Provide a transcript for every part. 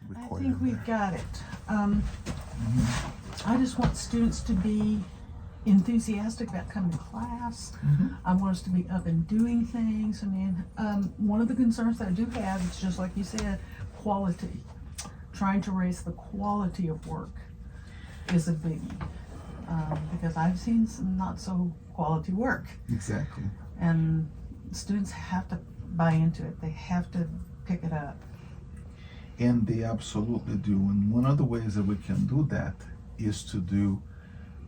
recorded. I think we've there. got it. I just want students to be enthusiastic about coming to class. I want us to be up and doing things. I mean, one of the concerns that I do have is just like you said, quality. Trying to raise the quality of work is a biggie. Because I've seen some not so quality work. Exactly. And students have to buy into it. They have to pick it up. And they absolutely do. And one of the ways that we can do that is to do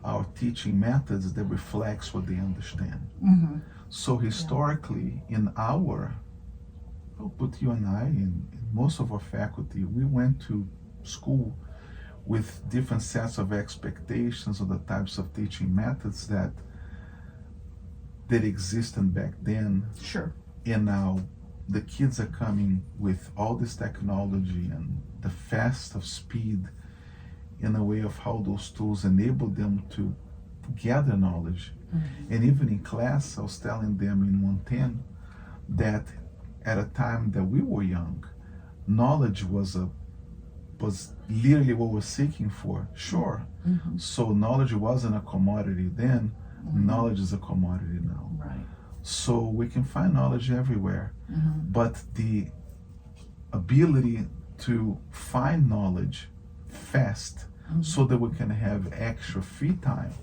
our teaching methods that reflects what they understand. So historically, in our, I'll put you and I, and most of our faculty, we went to school with different sets of expectations of the types of teaching methods that existed back then. Sure. And now the kids are coming with all this technology and the fast of speed in a way of how those tools enable them to gather knowledge. And even in class, I was telling them in 110 that at a time that we were young, knowledge was literally what we're seeking for. Sure. So knowledge wasn't a commodity then. Knowledge is a commodity now. Right. So we can find knowledge everywhere, but the ability to find knowledge fast so that we can have extra free time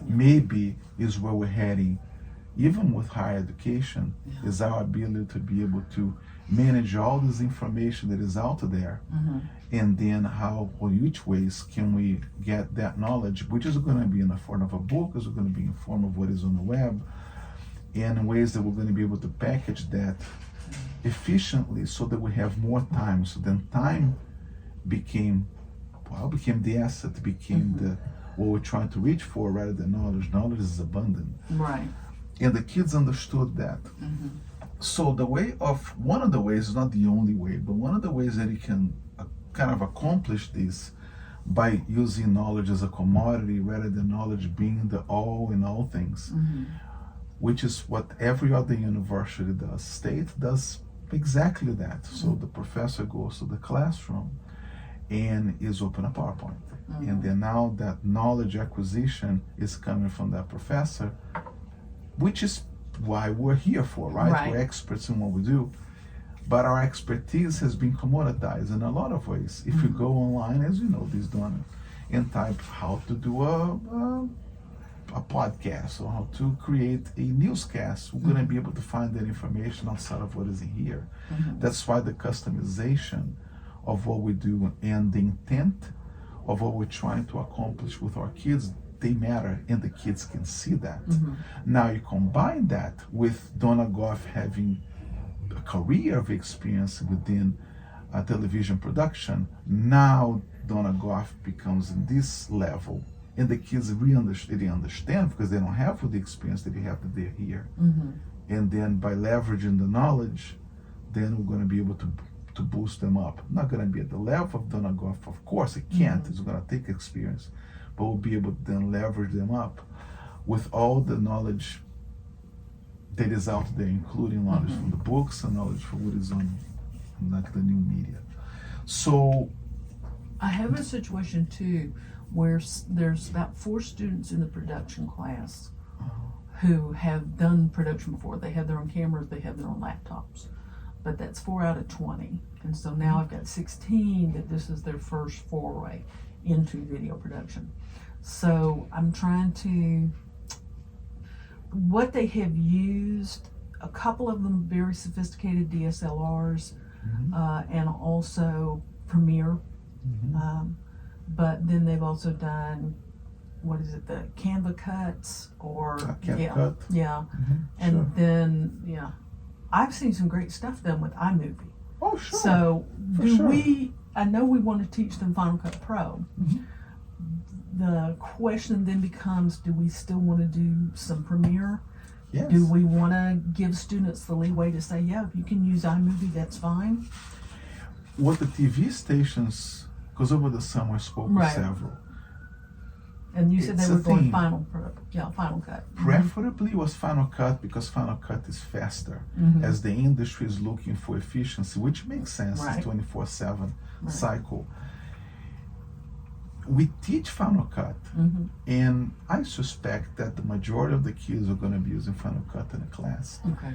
maybe is where we're heading. Even with higher education, is our ability to be able to manage all this information that is out there, and then how or which ways can we get that knowledge, which is going to be in the form of a book, is going to be in the form of what is on the web, and in ways that we're going to be able to package that efficiently so that we have more time. So then time became the asset, became the what we're trying to reach for rather than knowledge. Knowledge is abundant. Right. And the kids understood that. So one of the ways, is not the only way, but one of the ways that you can kind of accomplish this by using knowledge as a commodity rather than knowledge being the all in all things, which is what every other university does. State does exactly that. So the professor goes to the classroom and is open a PowerPoint. And then now that knowledge acquisition is coming from that professor, which is why we're here for, right? We're experts in what we do. But our expertise has been commoditized in a lot of ways. If you go online, as you know, these done, and type how to do a podcast or how to create a newscast, we're going to be able to find that information outside of what is in here. That's why the customization of what we do and the intent of what we're trying to accomplish with our kids, they matter, and the kids can see that. Now you combine that with Donna Goff having a career of experience within television production. Now Donna Goff becomes in this level, and the kids really understand because they don't have the experience that they have that they're here. And then by leveraging the knowledge, then we're going to be able to boost them up. Not going to be at the level of Donna Goff, of course it can't. It's going to take experience, but we'll be able to then leverage them up with all the knowledge that is out there, including knowledge from the books and knowledge from what is on like the new media. So I have a situation too where there's about 4 students in the production class who have done production before. They have their own cameras, they have their own laptops, but that's 4 out of 20. And so now I've got 16 that this is their first foray into video production. So I'm trying to, what they have used, a couple of them very sophisticated DSLRs, and also Premiere. But then they've also done, what is it, the Canva cuts or CapCut. And Sure. then I've seen some great stuff done with iMovie. Oh, sure. So sure. I know we want to teach them Final Cut Pro. The question then becomes, do we still want to do some Premiere? Yes. Do we want to give students the leeway to say, yeah, if you can use iMovie, that's fine? What the TV stations, because over the summer I spoke with Right. several, And you said It's they a were going theme. Final Cut. Preferably was Final Cut because Final Cut is faster, as the industry is looking for efficiency, which makes sense. Right. It's 24/7 Right. cycle. We teach Final Cut, and I suspect that the majority of the kids are going to be using Final Cut in a class. Okay.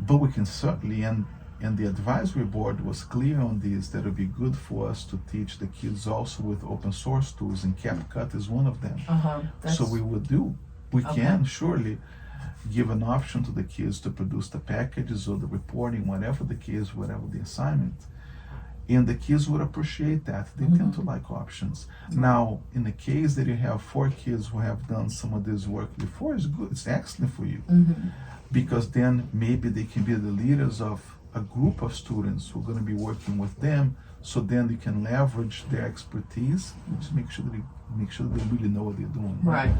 But we can certainly, and the advisory board was clear on this, that it would be good for us to teach the kids also with open source tools, and CapCut is one of them. So we Okay. can surely give an option to the kids to produce the packages or the reporting, whatever the case, whatever the assignment. And the kids would appreciate that. They tend to like options. Now, in the case that you have 4 kids who have done some of this work before, it's good. It's excellent for you. Because then maybe they can be the leaders of a group of students who are going to be working with them. So then they can leverage their expertise, which make sure that they really know what they're doing. Right.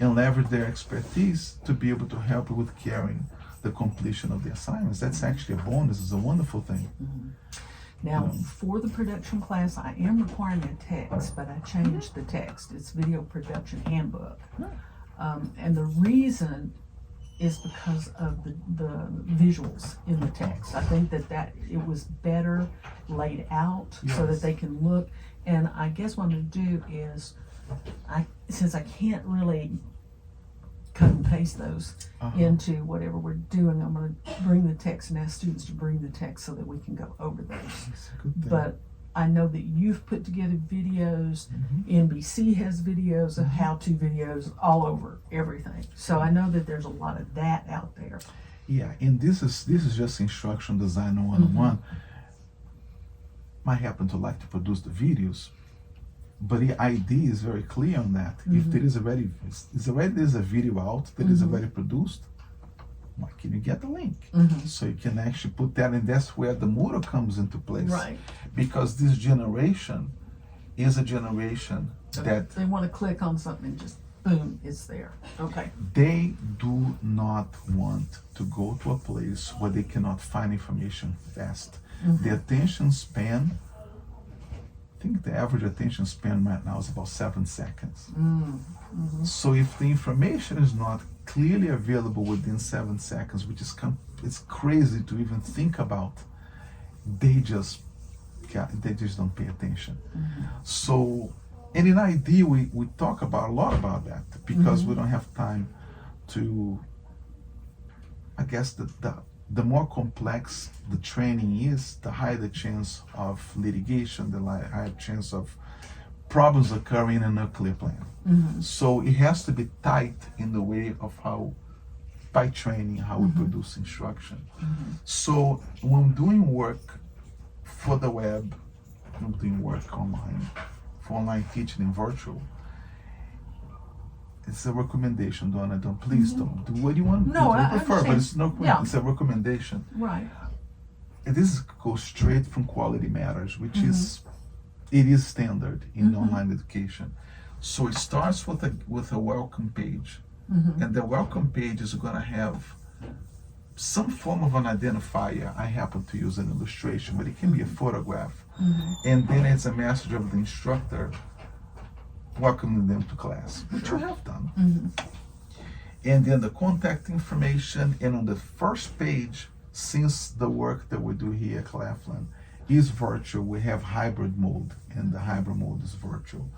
And leverage their expertise to be able to help with carrying the completion of the assignments. That's actually a bonus. It's a wonderful thing. Now, for the production class, I am requiring a text, but I changed the text. It's Video Production Handbook. And the reason is because of the visuals in the text. I think that it was better laid out so that Yes. they can look. And I guess what I'm going to do is, since I can't really cut and paste those into whatever we're doing, I'm going to bring the text and ask students to bring the text so that we can go over those. It's a good thing. But I know that you've put together videos, NBC has videos of how-to videos all over everything. So I know that there's a lot of that out there. Yeah, and this is just instruction design 101. I happen to like to produce the videos, but the idea is very clear on that. If there is already there's a video out that is already produced, why can you get the link? So you can actually put that, and that's where the Moodle comes into place. Right. Because this generation is a generation that They want to click on something and just boom, it's there. Okay. they do not want to go to a place where they cannot find information fast. The attention span, I think the average attention span right now is about 7 seconds. So if the information is not clearly available within 7 seconds, which is it's crazy to even think about, they just don't pay attention. So, and in ID we talk about a lot about that because we don't have time to. I guess the more complex the training is, the higher the chance of litigation, the higher chance of problems occurring in a nuclear plant. So it has to be tight in the way of how, by training, how we produce instruction. So when doing work for the web, I'm doing work online, for online teaching and virtual, it's a recommendation, Donna. Please don't do what you want. No, I prefer, but understand. it's no. Yeah. It's a recommendation. Right. And this goes straight from Quality Matters, which it is standard in online education. So it starts with a welcome page, and the welcome page is going to have some form of an identifier. I happen to use an illustration, but it can be a photograph, and then it's a message of the instructor welcoming them to class, which you have done. And then the contact information, and on the first page, since the work that we do here at Claflin is virtual, we have hybrid mode, and the hybrid mode is virtual.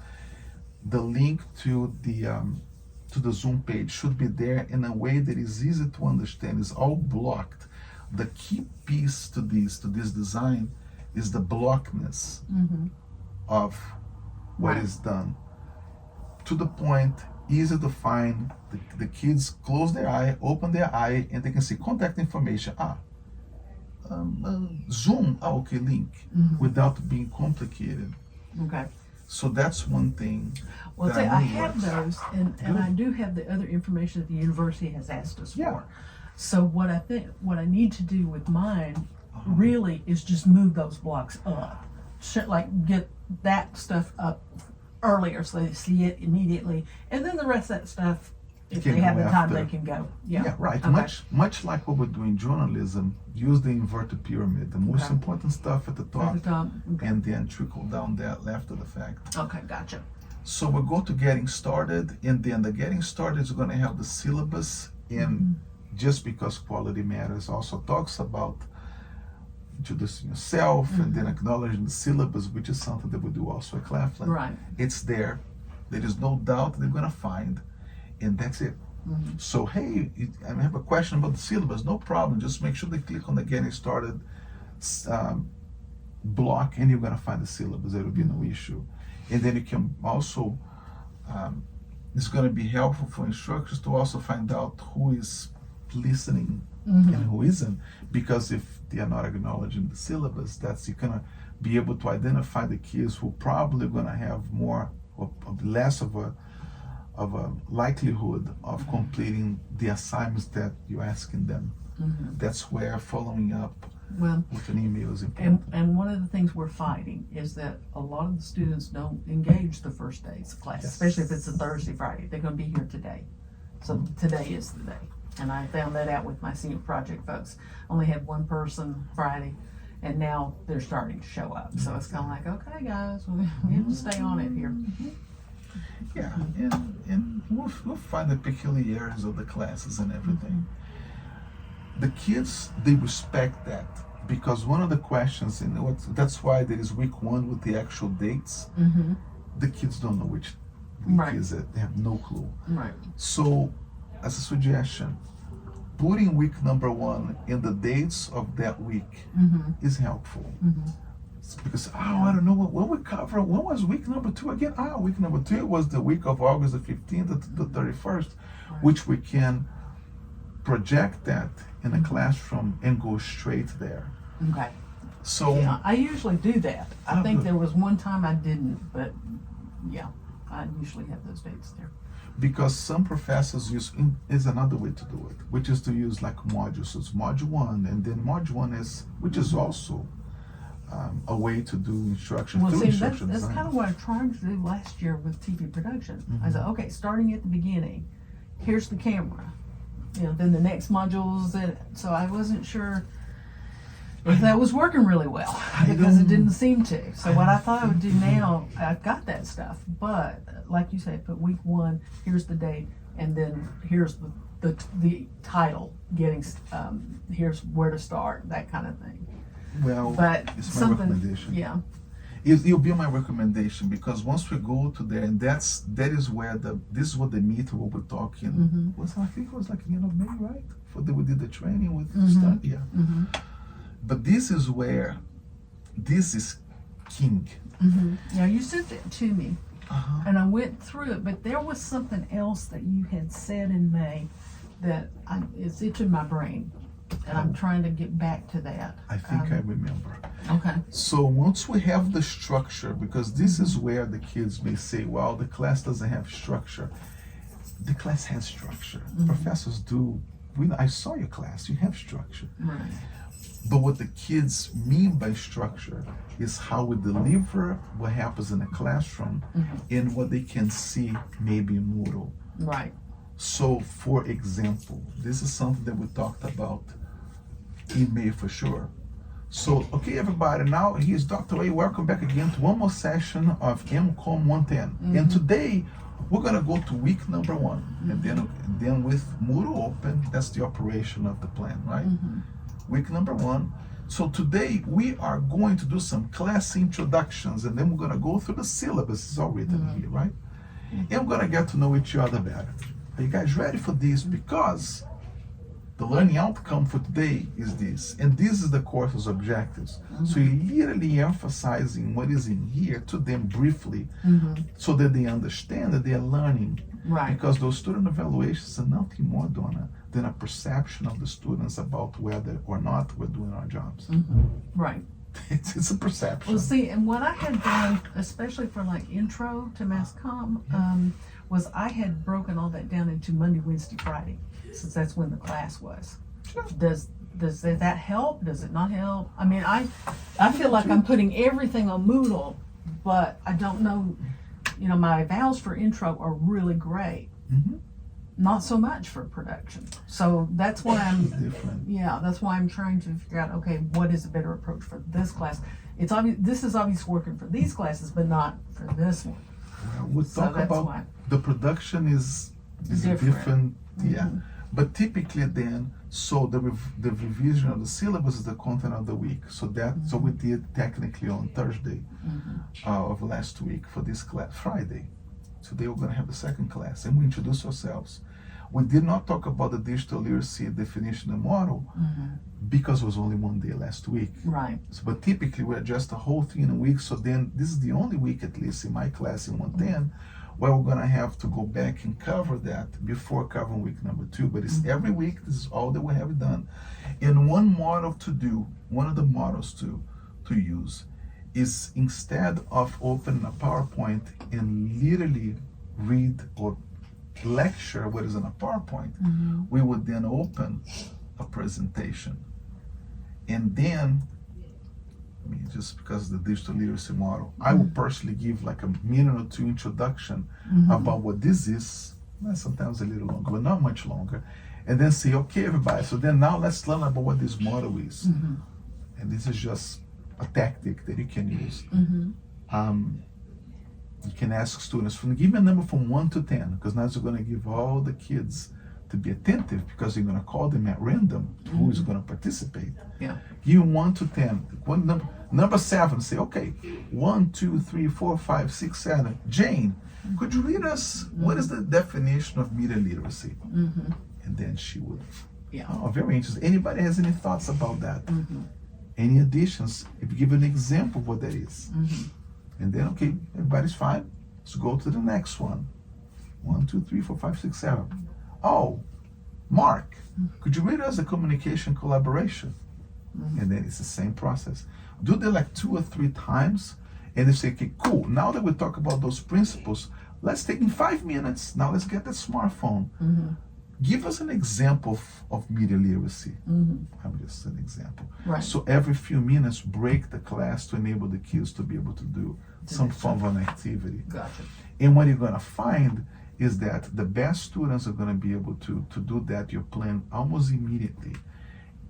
The link to the Zoom page should be there in a way that is easy to understand. It's all blocked. The key piece to this design is the blockness of what is done. To the point, easy to find. The kids close their eye, open their eye, and they can see contact information. Zoom, okay, link, without being complicated. Okay. So that's one thing. Well, that see, I really have works. those, and I do have the other information that the university has asked us Yeah. for. So what I need to do with mine really is just move those blocks up, like get that stuff up earlier so they see it immediately, and then the rest of that stuff, if Can they have go the time, after. they can go. Yeah. Yeah, right. Okay. Much like what we do in journalism, use the inverted pyramid. The most Okay. important stuff at the At top, the top. Okay. and then trickle down that after the fact. Okay, gotcha. So we'll go to getting started, and then the getting started is going to have the syllabus, and just because quality matters also talks about introducing yourself and then acknowledging the syllabus, which is something that we do also at Claflin. Right. It's there. There is no doubt they're going to find, and that's it. So, hey, I have a question about the syllabus, no problem. Just make sure they click on the getting started block, and you're going to find the syllabus. There will be no issue. And then you can also, it's going to be helpful for instructors to also find out who is listening and who isn't, because if they are not acknowledging the syllabus, that's you're going to be able to identify the kids who probably going to have more or less of a likelihood of completing the assignments that you're asking them. That's where following up with an email is important. And one of the things we're fighting is that a lot of the students don't engage the first days of class, especially if it's a Thursday, Friday. They're going to be here today. So today is the day. And I found that out with my senior project folks. Only had one person Friday, and now they're starting to show up. So it's kind of like, okay, guys, we have to stay on it here. Yeah, and we'll find the peculiarities of the classes and everything. The kids, they respect that, because one of the questions, that's why there is week 1 with the actual dates. The kids don't know which week is it. They have no clue. Right. So, as a suggestion, putting week number 1 in the dates of that week is helpful. Because, I don't know what we cover. When was week number 2 again? Week number 2 was the week of August the 15th to the 31st, which we can project that in a classroom and go straight there. Okay. So Yeah, I usually do that. I think good. there was one time I didn't, but yeah, I usually have those dates there. because some professors is another way to do it, which is to use like modules. So it's module 1, and then module 1 is, which is also a way to do instruction Well, through see, instruction that's design. kind of what I tried to do last year with TV production. I said, okay, starting at the beginning, here's the camera. Then the next module's it. So I wasn't sure if that was working really well because it didn't seem to. So what I thought I would do now, I've got that stuff, but like you said, put week 1, here's the date, and then here's the title, here's where to start, that kind of thing. Well, But it's my something, recommendation. yeah. It'll be my recommendation, because once we go to there, and that is where this is what the meeting we'll be talking. I think it was like end of May, right? We did the training with stuff. Yeah. But this is where this is king. Yeah, you sent it to me, and I went through it, but there was something else that you had said in May that it's itching my brain, and I'm trying to get back to that. I think I remember. Okay. So once we have the structure, because this is where the kids may say, well, the class doesn't have structure. The class has structure. Professors do. I saw your class, you have structure. Right. But what the kids mean by structure is how we deliver what happens in the classroom and what they can see maybe in Moodle. Right. So, for example, this is something that we talked about in May for sure. So, okay, everybody, now here's Dr. A. Welcome back again to one more session of MCOM 110. And today, we're going to go to week number 1. And then with Moodle open, that's the operation of the plan, right? Week number 1. So today we are going to do some class introductions, and then we're going to go through the syllabus. It's all written here, right? And we're going to get to know each other better. Are you guys ready for this? Because the learning outcome for today is this, and this is the course's objectives. So you're literally emphasizing what is in here to them briefly, so that they understand that they are learning. Right. Because those student evaluations are nothing more than a perception of the students about whether or not we're doing our jobs. Right. It's a perception. Well, see, and what I had done, especially for like intro to Mass Comm, was I had broken all that down into Monday, Wednesday, Friday, since that's when the class was. Sure. Does that help? Does it not help? I mean, I feel like I'm putting everything on Moodle, but I don't know. My evals for intro are really great. Not so much for production. So that's why that's why I'm trying to figure out, okay, what is a better approach for this class? It's obvious, this is obviously working for these classes, but not for this one. We'll So talk that's about why. the production is a Different. yeah. But typically then, so the revision of the syllabus is the content of the week. So so we did technically on Thursday of last week for this class, Friday. Today we're going to have the second class and we introduce ourselves. We did not talk about the digital literacy definition and model because it was only one day last week. Right. So, but typically we adjust the whole thing in a week. So then this is the only week, at least in my class in 110, where we're going to have to go back and cover that before covering week number 2. But it's every week. This is all that we have done. And one model to do, one of the models to use is instead of opening a PowerPoint and literally read or lecture what is in a PowerPoint, we would then open a presentation. And then, I mean, just because of the digital literacy model, I will personally give like a minute or 2 introduction about what this is, sometimes a little longer, but not much longer. And then say, okay, everybody, so then now let's learn about what this model is. And this is just a tactic that you can use. You can ask students, give me a number from 1 to 10, because now you're going to give all the kids to be attentive, because you're going to call them at random who is going to participate. Yeah. Give 1 to 10. One number 7, say, okay, 1, 2, 3, 4, 5, 6, 7. Jane, could you read us what is the definition of media literacy? And then she would. Yeah. Oh, very interesting. Anybody has any thoughts about that? Any additions? If you give an example of what that is. And then, okay, everybody's fine. Let's go to the next one. 1, 2, 3, 4, 5, 6, 7. Oh, Mark, could you read us the communication collaboration? And then it's the same process. Do that like 2 or 3 times, and they say, okay, cool. Now that we talk about those principles, let's take in 5 minutes. Now let's get that smartphone. Give us an example of media literacy. I'm just an example. Right. So every few minutes, break the class to enable the kids to be able to do some form of an activity. Gotcha. And what you're going to find is that the best students are going to be able to do that. You're playing almost immediately.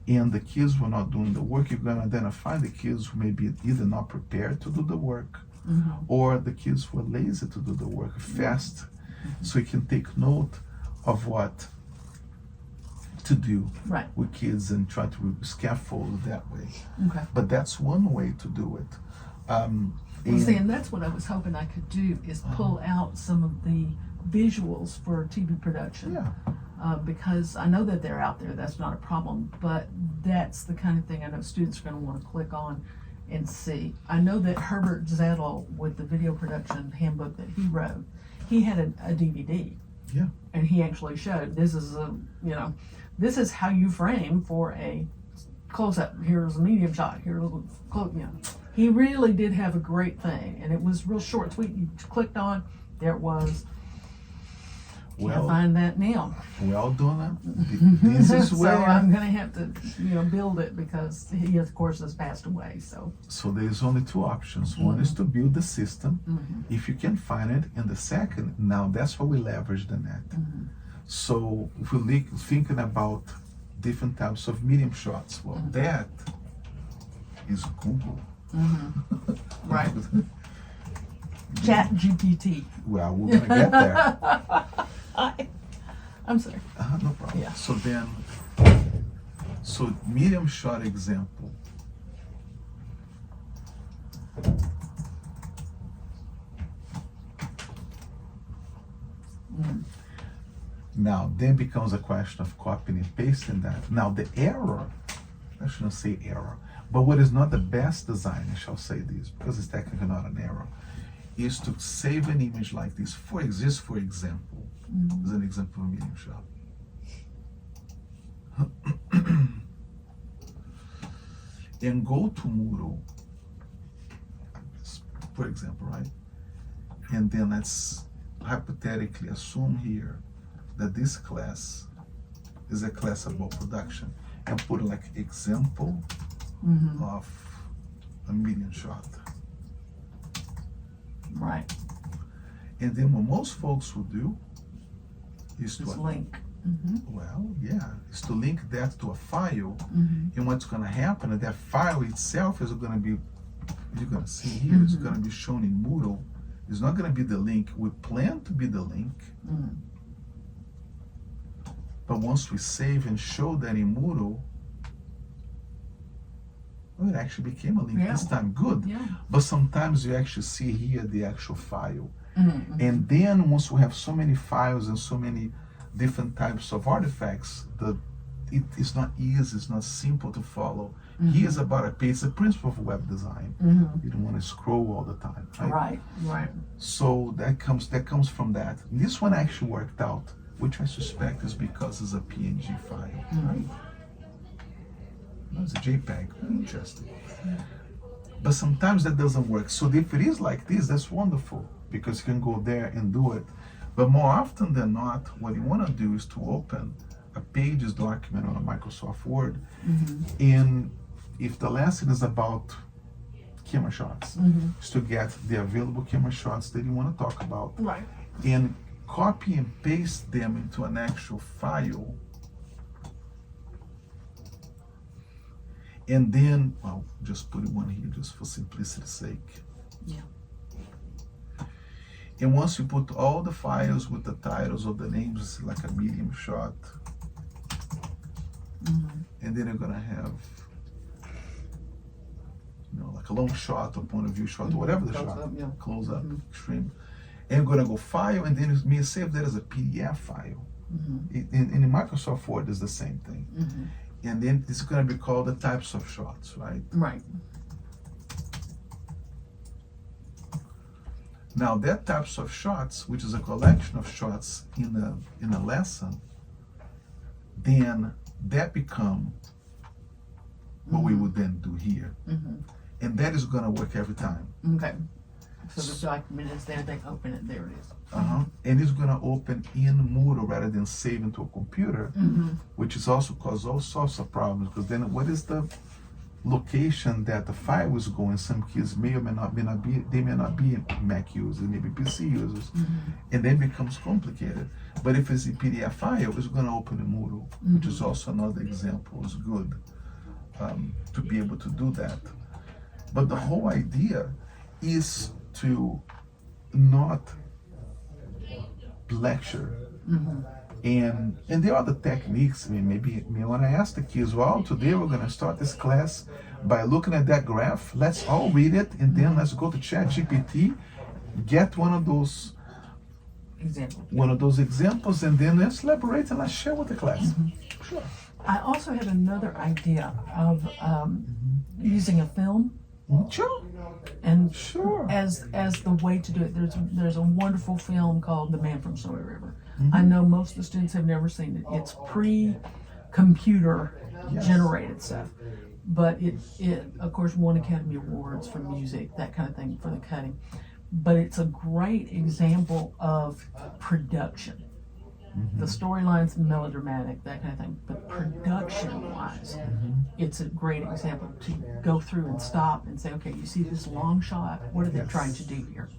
And the kids who are not doing the work, you're going to identify the kids who may be either not prepared to do the work, or the kids who are lazy to do the work fast. So you can take note of what to do with kids and try to scaffold that way. Okay. But that's one way to do it. Well, see, and that's what I was hoping I could do, is pull out some of the visuals for TV production. Yeah. Because I know that they're out there, that's not a problem, but that's the kind of thing I know students are going to want to click on and see. I know that Herbert Zettel, with the video production handbook that he wrote, he had a DVD. Yeah. And he actually showed, this is this is how you frame for a close-up. Here's a medium shot. Here's a close. He really did have a great thing, and it was real short, sweet. You clicked on, there it was. Can't find that now. Well done. This is So where I'm gonna have to, build it, because he, of course, has passed away. So there's only 2 options. One is to build the system, if you can find it, and the second, now that's where we leverage the net. So if we're thinking about different types of medium shots, well, that is Google. Right. Chat GPT. Well, we're gonna get there. I'm sorry. No problem. Yeah. So then, medium shot example. Now, then becomes a question of copying and pasting that. Now, the error, I shouldn't say error, but what is not the best design, I shall say this, because it's technically not an error, is to save an image like this. For example, is an example of a medium shot. And go to Moodle, for example, right? And then let's hypothetically assume here that this class is a class about production, and put like example of a medium shot. Right. And then what most folks will do is Just to link. is to link that to a file, and what's going to happen is that file itself is going to be, you're going to see here, it's going to be shown in Moodle It's not going to be the link. We plan to be the link. But once we save and show that in Moodle, well, it actually became a link this time. Good. Yeah. But sometimes you actually see here the actual file. And then once we have so many files and so many different types of artifacts, it is not easy, it's not simple to follow. Here's about a page. It's the principle of web design. You don't want to scroll all the time. Right. So that comes from that. This one actually worked out, which I suspect is because it's a PNG file. Right? No, it's a JPEG. Interesting. But sometimes that doesn't work. So if it is like this, that's wonderful because you can go there and do it. But more often than not, what you want to do is to open a Pages document on a Microsoft Word, and if the lesson is about camera shots, is to get the available camera shots that you want to talk about, Right. and copy and paste them into an actual file, and then, well, just put one here just for simplicity's sake. Yeah. And once you put all the files with the titles of the names, it's like a medium shot. And then you're gonna have, like a long shot or point of view shot or whatever the Close shot, up, yeah. close up, extreme. And you're gonna go file, and then you may save that as a PDF file. In the Microsoft Word, it's the same thing. And then it's gonna be called the types of shots, right? Right. Now that types of shots, which is a collection of shots in a lesson, then that become what we would then do here. And that is gonna work every time. Okay. So the document is there, they open it, there it is. And it's gonna open in Moodle rather than save into a computer, which is also cause all sorts of problems, because then what is the location that the file is going? Some kids may or may not be Mac users, they may be PC users, and then it becomes complicated. But if it's a PDF file, it's going to open in Moodle, which is also another example. It's good to be able to do that. But the whole idea is to not lecture. And there are other techniques. I mean, maybe when I ask the kids, well, today we're going to start this class by looking at that graph. Let's all read it, and then let's go to ChatGPT, get one of those examples, and then let's elaborate and let's share with the class. Sure. I also had another idea of using a film. Sure. And Sure. as the way to do it, there's a wonderful film called The Man from Snowy River. I know most of the students have never seen it. It's pre-computer generated stuff, but it of course won Academy Awards for music, that kind of thing, for the cutting. But it's a great example of production. The storyline's melodramatic, that kind of thing, but production-wise, it's a great example to go through and stop and say, okay, you see this long shot, what are they trying to do here?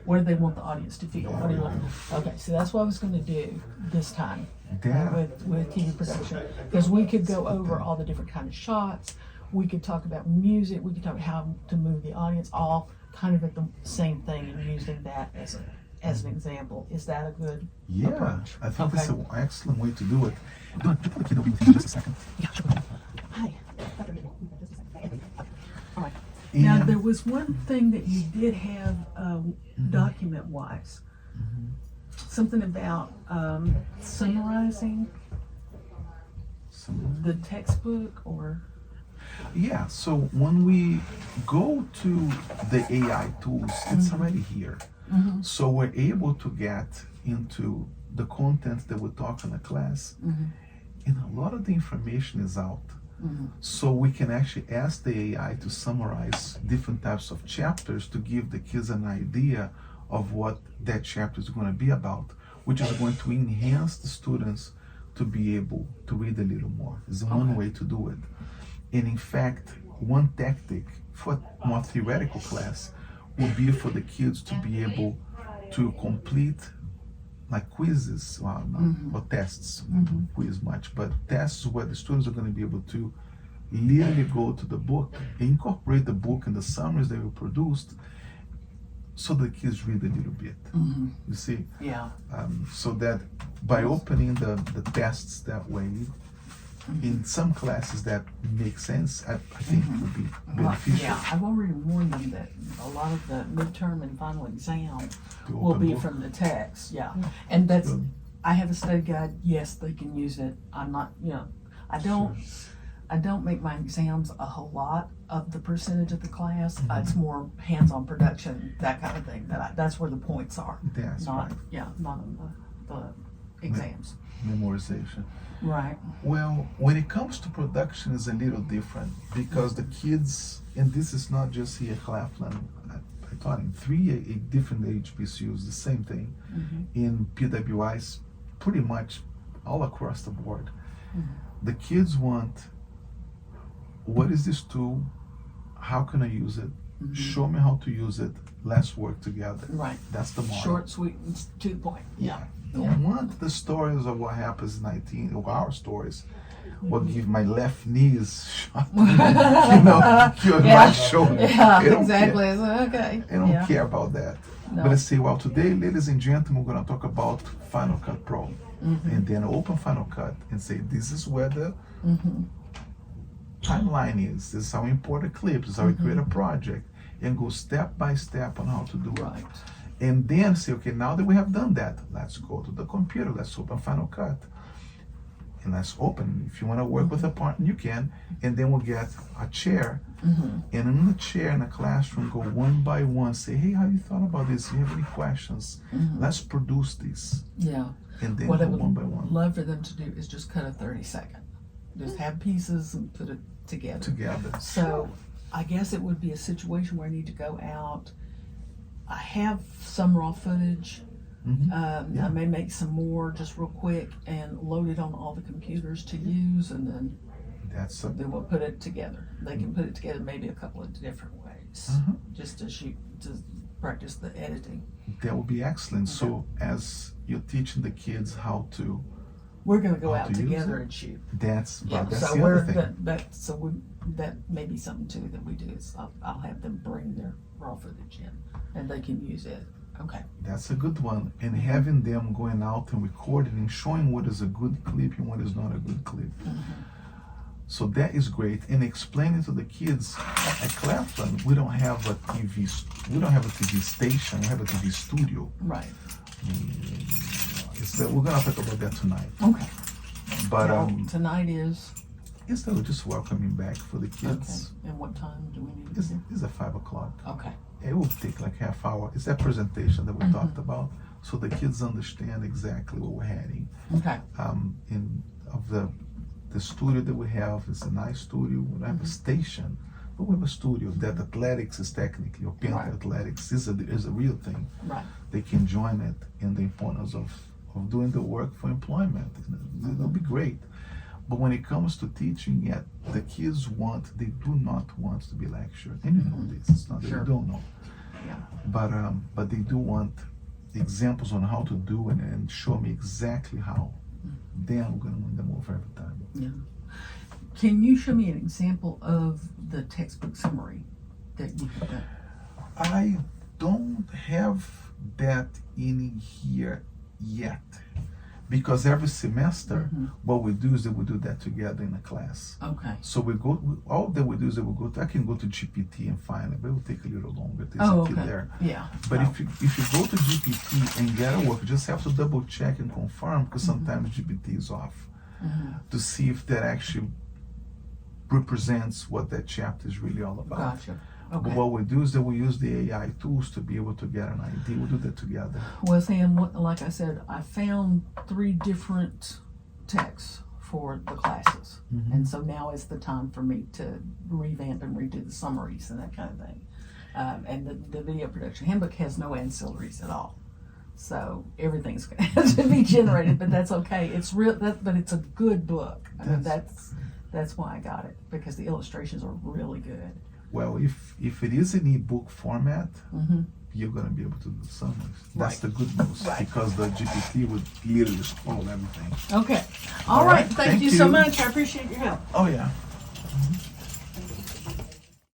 What do they want the audience to feel? What do you want? Okay, so that's what I was going to do this time with TV production, because we could go over all the different kind of shots, we could talk about music, we could talk about how to move the audience, all kind of at the same thing, and using that as an example. Is that a good approach? I think that's an excellent way to do it. Do you put the kid over in just a second? Yeah, sure. Hi. All right. Now, there was one thing that you did have document-wise. Something about summarizing the textbook, or... Yeah, so when we go to the AI tools, it's already here. So we're able to get into the content that we talk in the class, and a lot of the information is out. So we can actually ask the AI to summarize different types of chapters to give the kids an idea of what that chapter is going to be about, which is going to enhance the students to be able to read a little more. It's one way to do it. And in fact, one tactic for a more theoretical class would be for the kids to be able to complete like quizzes or tests, quiz much, but tests where the students are going to be able to literally go to the book, incorporate the book and the summaries that we produced, so the kids read a little bit. You see, Yeah. so that by opening the tests that way, in some classes that make sense, I think it would be beneficial. Yeah, I've already warned them that a lot of the midterm and final exam To will open be book. from the text, yeah. And that's, Good. I have a study guide, yes, they can use it. I'm not, I don't make my exams a whole lot of the percentage of the class. It's more hands-on production, that kind of thing. That's where the points are. That's Not, right. yeah, not on the exams. Memorization. Right. Well, when it comes to production, it's a little different because the kids, and this is not just here at Claflin. I taught in three different HBCUs, the same thing. In PWIs, pretty much all across the board. The kids want, what is this tool? How can I use it? Show me how to use it. Let's work together. Right. That's the model. Short, sweet, and to the point. Yeah. Don't want the stories of what happens in 19, or our stories. What give my left knee is shot, cured my shoulder. Yeah, They don't exactly. care. So, okay. I don't Yeah. care about that. No. But I say, well, today, ladies and gentlemen, we're going to talk about Final Cut Pro. And then open Final Cut and say, this is where the timeline is. This is how we import a clip. This is how we create a project. And go step by step on how to do it. Right. And then say, okay, now that we have done that, let's go to the computer. Let's open Final Cut. And let's open. If you want to work with a partner, you can. And then we'll get a chair. And in the chair in the classroom, go one by one. Say, hey, how you thought about this? Do you have any questions? Let's produce this. Yeah. And then What go I would one by one. love for them to do is just cut a 30-second. Just have pieces and put it together. Together. So I guess it would be a situation where I need to go out. I have some raw footage. I may make some more just real quick and load it on all the computers to use, and then That's we'll put it together. They can put it together maybe a couple of different ways, just to practice the editing. that would be excellent. So as you're teaching the kids how to, We're going to go How out to use together it? and shoot. that's Yeah, that's so the we're other thing. that may be something too that we do is I'll have them bring their raw footage in and they can use it. Okay. That's a good one. And having them going out and recording and showing what is a good clip and what is not a good clip. So that is great. And explaining to the kids at Claflin, we don't have a TV station. We have a TV studio. Right. It's that we're gonna talk about that tonight. Okay. But Now, tonight is it's that we're just welcoming back for the okay. kids. And what time do we need to do? It's at 5 o'clock. Okay. It will take like half hour. It's that presentation that we talked about, so the kids understand exactly where we're heading. Okay. The studio that we have is a nice studio. We don't have a station, but we have a studio that athletics is technically, or Panther Right. Athletics is a real thing. Right. They can join it in the importance of doing the work for employment. It'll be great. But when it comes to teaching, yet the kids they do not want to be lectured. And you know this, it's not that Sure. you don't know. Yeah. But they do want examples on how to do it and show me exactly how. Then I'm gonna win them over every time. Yeah. Can you show me an example of the textbook summary that you have done? I don't have that in here yet. Because every semester, what we do is that we do that together in a class. Okay. So all that we do is that I can go to GPT and find it, but it will take a little longer. There's Oh, a kid okay. there. Yeah. But if you go to GPT and get a work, you just have to double check and confirm, because sometimes GPT is off, to see if that actually represents what that chapter is really all about. Gotcha. Okay. But what we do is that we use the AI tools to be able to get an idea. We do that together. Well, Sam, like I said, I found 3 different texts for the classes. And so now is the time for me to revamp and redo the summaries and that kind of thing. And the video production handbook has no ancillaries at all. So everything's going to have to be generated, but that's okay. It's but it's a good book. I mean, that's why I got it, because the illustrations are really good. Well, if it is an ebook format, you're going to be able to do summaries. That's the good news, because the GPT would literally scroll everything. Okay. All right. Thank you so you. much. I appreciate your help. Oh, yeah.